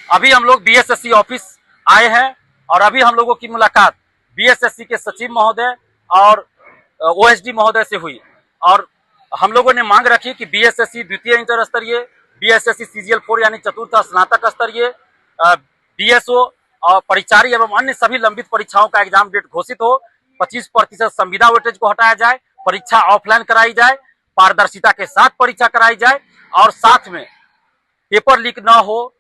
अभी हम लोग बीएसएससी ऑफिस आए हैं और अभी हम लोगों की मुलाकात बीएसएससी के सचिव महोदय और ओएसडी महोदय से हुई और हम लोगों ने मांग रखी कि बीएसएससी द्वितीय इंटर स्तरीय, बीएसएससी सीजीएल 4 यानी चतुर्थ स्नातक स्तरीय, बीएसओ और परिचारी एवं अन्य सभी लंबित परीक्षाओं का एग्जाम डेट घोषित हो। 25% संविदा वेटेज को हटाया जाए, परीक्षा ऑफलाइन कराई जाए, पारदर्शिता के साथ परीक्षा कराई जाए और साथ में पेपर लीक न हो,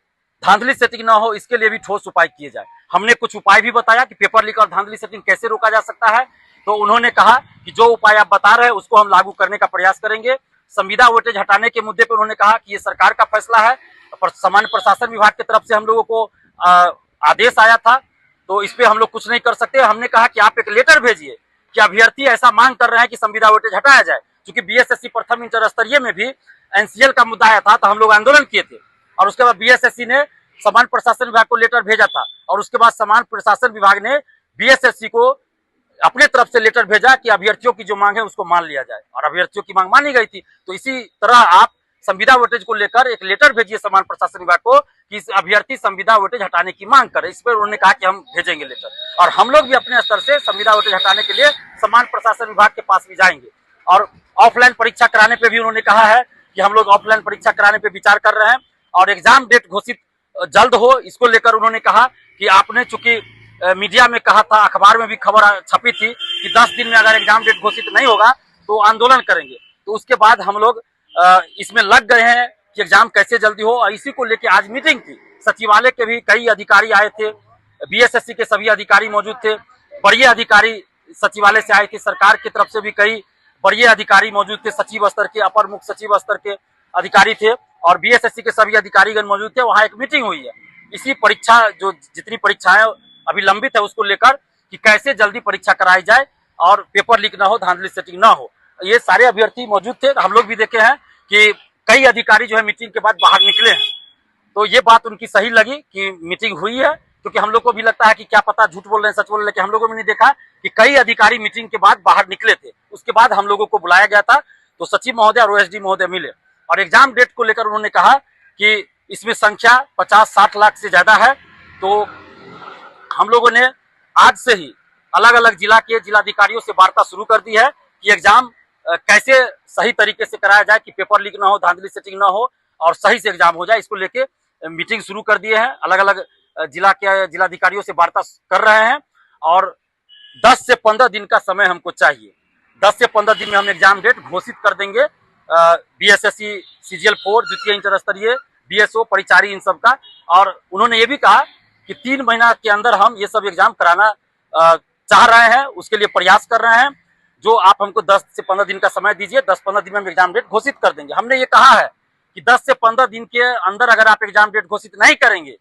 धांधली सेटिंग न हो, इसके लिए भी ठोस उपाय किए जाए। हमने कुछ उपाय भी बताया कि पेपर लीक और धांधली सेटिंग कैसे रोका जा सकता है, तो उन्होंने कहा कि जो उपाय आप बता रहे हैं उसको हम लागू करने का प्रयास करेंगे। संविदा वेटेज हटाने के मुद्दे पर उन्होंने कहा कि ये सरकार का फैसला है, पर सामान्य प्रशासन विभाग की तरफ से हम लोगों को आदेश आया था, तो इस पे हम लोग कुछ नहीं कर सकते। हमने कहा कि आप एक लेटर भेजिए कि अभ्यर्थी ऐसा मांग कर रहे हैं कि संविदा वेटेज हटाया जाए, क्योंकि बीएसएससी प्रथम इंटर स्तरीय में भी एनसीएल का मुद्दा आया था, तो हम लोग आंदोलन किए थे और उसके बाद बीएसएससी ने सामान्य प्रशासन विभाग को लेटर भेजा था और उसके बाद सामान्य प्रशासन विभाग ने बीएसएससी को अपने तरफ से लेटर भेजा कि अभ्यर्थियों की जो मांग है उसको मान लिया जाए और अभ्यर्थियों की मांग मानी गई थी। तो इसी तरह आप संविदा वेटेज को लेकर एक लेटर भेजिए सामान्य प्रशासन विभाग को कि अभ्यर्थी संविदा वेटेज हटाने की मांग करे। इस पर उन्होंने कहा कि हम भेजेंगे लेटर और हम लोग भी अपने स्तर से संविदा वेटेज हटाने के लिए सामान्य प्रशासन विभाग के पास भी जाएंगे। और ऑफलाइन परीक्षा कराने पे भी उन्होंने कहा है कि हम लोग ऑफलाइन परीक्षा कराने पे विचार कर रहे हैं और एग्जाम डेट घोषित जल्द हो, इसको लेकर उन्होंने कहा कि आपने चूंकि मीडिया में कहा था, अखबार में भी खबर छपी थी कि 10 दिन में अगर एग्जाम डेट घोषित नहीं होगा तो आंदोलन करेंगे। तो उसके बाद हम लोग इसमें लग गए हैं कि एग्जाम कैसे जल्दी हो और इसी को लेकर आज मीटिंग थी। सचिवालय के भी कई अधिकारी आए थे, बीएसएससी के सभी अधिकारी मौजूद थे, बड़े अधिकारी सचिवालय से आए थे, सरकार की तरफ से भी कई बड़े अधिकारी मौजूद थे, सचिव स्तर के, अपर मुख्य सचिव स्तर के अधिकारी थे और बीएसएससी के सभी अधिकारीगण मौजूद थे। वहाँ एक मीटिंग हुई है इसी परीक्षा जो जितनी परीक्षाएं अभी लंबित है उसको लेकर कि कैसे जल्दी परीक्षा कराई जाए और पेपर लीक ना हो, धांधली सेटिंग ना हो। ये सारे अभ्यर्थी मौजूद थे। हम लोग भी देखे हैं कि कई अधिकारी जो है मीटिंग के बाद बाहर निकले हैं, तो ये बात उनकी सही लगी कि मीटिंग हुई है, क्योंकि हम लोग को भी लगता है कि क्या पता झूठ बोल रहे हैं सच बोल रहे हैं, लेकिन हम लोगों ने नहीं देखा कि कई अधिकारी मीटिंग के बाद बाहर निकले थे। उसके बाद हम लोगों को बुलाया गया था, तो सचिव महोदय और ओएसडी महोदय मिले और एग्जाम डेट को लेकर उन्होंने कहा कि इसमें संख्या 50-60 लाख से ज्यादा है। तो हम लोगों ने आज से ही अलग अलग जिला के जिलाधिकारियों से वार्ता शुरू कर दी है कि एग्जाम कैसे सही तरीके से कराया जाए कि पेपर लीक ना हो, धांधली सेटिंग ना हो और सही से एग्जाम हो जाए। इसको लेके मीटिंग शुरू कर दिए हैं, अलग अलग जिला के जिलाधिकारियों से वार्ता कर रहे हैं और 10 से 15 दिन का समय हमको चाहिए। 10 से 15 दिन में हम एग्जाम डेट घोषित कर देंगे बीएसएससी सीजीएल 4 द्वितीय इंटर स्तरीय, बीएसओ परिचारी इन सब का। और उन्होंने ये भी कहा कि 3 महीना के अंदर हम ये सब एग्जाम कराना चाह रहे हैं, उसके लिए प्रयास कर रहे हैं। जो आप हमको 10 से 15 दिन का समय दीजिए, 10-15 दिन में हम एग्जाम डेट घोषित कर देंगे। हमने ये कहा है कि 10 से 15 दिन के अंदर अगर आप एग्जाम डेट घोषित नहीं करेंगे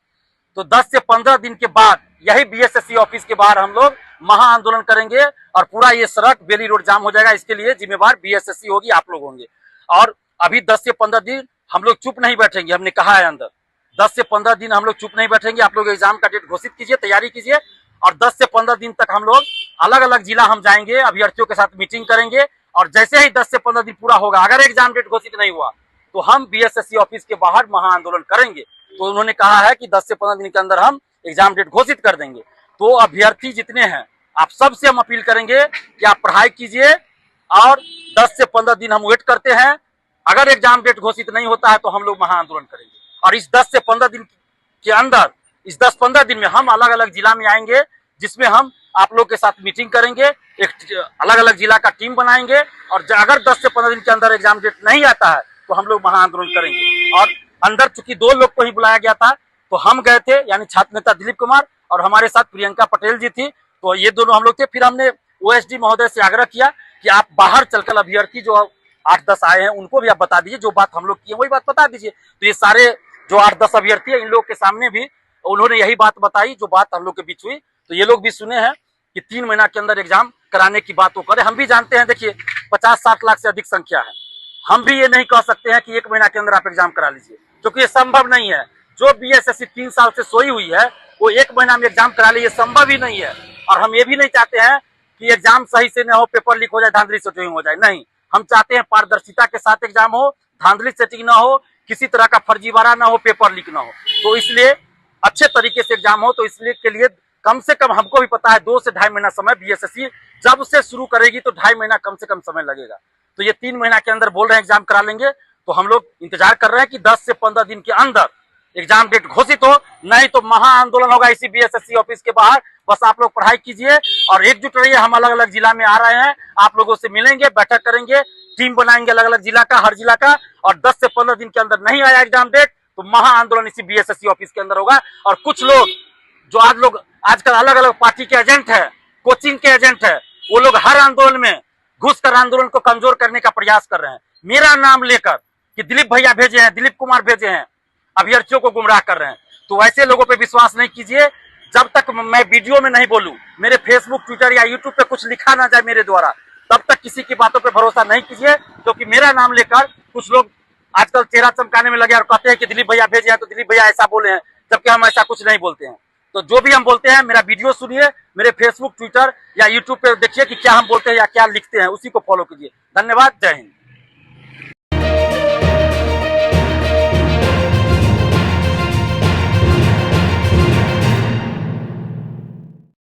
तो 10 से 15 दिन के बाद यही बीएसएससी ऑफिस के बाहर हम लोग महा आंदोलन करेंगे और पूरा ये सड़क बेली रोड जाम हो जाएगा। इसके लिए जिम्मेवार बीएसएससी होगी, आप लोग होंगे। और अभी 10 से 15 दिन हम लोग चुप नहीं बैठेंगे, हमने कहा है अंदर 10 से 15 दिन हम लोग चुप नहीं बैठेंगे। आप लोग एग्जाम का डेट घोषित कीजिए, तैयारी कीजिए और 10 से 15 दिन तक हम लोग अलग अलग जिला हम जाएंगे, अभ्यर्थियों के साथ मीटिंग करेंगे और जैसे ही 10 से 15 दिन पूरा होगा, अगर एग्जाम डेट घोषित नहीं हुआ तो हम बीएसएससी ऑफिस के बाहर महा आंदोलन करेंगे। तो उन्होंने कहा है कि 10 से 15 दिन के अंदर हम एग्जाम डेट घोषित कर देंगे। तो अभ्यर्थी जितने हैं, आप सबसे हम अपील करेंगे कि आप पढ़ाई कीजिए और 10 से 15 दिन हम वेट करते हैं। अगर एग्जाम डेट घोषित नहीं होता है तो हम लोग महा आंदोलन करेंगे और इस 10 से 15 दिन के अंदर, इस 10-15 दिन में हम अलग अलग जिला में आएंगे, जिसमें हम आप लोग के साथ मीटिंग करेंगे, एक अलग अलग जिला का टीम बनाएंगे और अगर 10 से 15 दिन के अंदर एग्जाम डेट नहीं आता है तो हम लोग महा आंदोलन करेंगे। और अंदर चूंकि 2 लोग को ही बुलाया गया था, तो हम गए थे, यानी छात्र नेता दिलीप कुमार और हमारे साथ प्रियंका पटेल जी थी, तो ये दोनों हम लोग थे। फिर हमने ओएसडी महोदय से आग्रह किया कि आप बाहर चलकर अभ्यर्थी जो 8-10 आए हैं उनको भी आप बता दीजिए, जो बात हम लोग किए वही बात बता दीजिए। तो ये सारे जो 8-10 अभ्यर्थी है, इन लोगों के सामने भी उन्होंने यही बात बताई जो बात हम लोग के बीच हुई। तो ये लोग भी सुने हैं कि 3 महीना के अंदर एग्जाम कराने की बात वो करे। हम भी जानते हैं, देखिए 50-60 लाख से अधिक संख्या है, हम भी ये नहीं कह सकते हैं कि 1 महीना के अंदर आप एग्जाम करा लीजिए, क्योंकि ये संभव नहीं है। जो बीएसएससी 3 साल से सोई हुई है वो 1 महीना में एग्जाम करा ले, ये संभव ही नहीं है। और हम ये भी नहीं चाहते हैं कि एग्जाम सही से न हो, पेपर लीक हो जाए, धांधली सेटिंग हो जाए। नहीं, हम चाहते हैं पारदर्शिता के साथ एग्जाम हो, धांधली सेटिंग ना हो, किसी तरह का फर्जीवाड़ा ना हो, पेपर लीक ना हो। तो इसलिए अच्छे तरीके से एग्जाम हो। तो इसलिए के लिए कम से कम हमको भी पता है 2 से 2.5 महीना समय बीएसएससी जब से शुरू करेगी तो 2.5 महीना कम से कम समय लगेगा। तो ये 3 महीना के अंदर बोल रहे हैं एग्जाम करा लेंगे। तो हम लोग इंतजार कर रहे हैं कि 10 से 15 दिन के अंदर एग्जाम डेट घोषित हो, नहीं तो महा आंदोलन होगा इसी बीएसएससी ऑफिस के बाहर। बस आप लोग पढ़ाई कीजिए और एकजुट रहिए। हम अलग अलग जिला में आ रहे हैं, आप लोगों से मिलेंगे, बैठक करेंगे, टीम बनाएंगे अलग अलग जिला का, हर जिला का। और 10 से 15 दिन के अंदर नहीं आया एग्जाम डेट तो महा आंदोलन इसी बीएसएससी ऑफिस के अंदर होगा। और कुछ लोग जो आजकल अलग अलग पार्टी के एजेंट है, कोचिंग के एजेंट है, वो लोग हर आंदोलन में घुसकर आंदोलन को कमजोर करने का प्रयास कर रहे हैं। मेरा नाम लेकर कि दिलीप भैया भेजे हैं, दिलीप कुमार भेजे हैं, अभ्यर्थियों को गुमराह कर रहे हैं। तो ऐसे लोगों पे विश्वास नहीं कीजिए। जब तक मैं वीडियो में नहीं बोलूं, मेरे फेसबुक, ट्विटर या यूट्यूब पे कुछ लिखा ना जाए मेरे द्वारा, तब तक किसी की बातों पे भरोसा नहीं कीजिए। क्योंकि मेरा नाम लेकर कुछ लोग आजकल चेहरा चमकाने में लगे और कहते हैं कि दिलीप भैया भेजे हैं तो दिलीप भैया ऐसा बोले हैं, जबकि हम ऐसा कुछ नहीं बोलते हैं। तो जो भी हम बोलते हैं, मेरा वीडियो सुनिए, मेरे फेसबुक, ट्विटर या यूट्यूब पे देखिए कि क्या हम बोलते हैं या क्या लिखते हैं, उसी को फॉलो कीजिए। धन्यवाद, जय हिंद।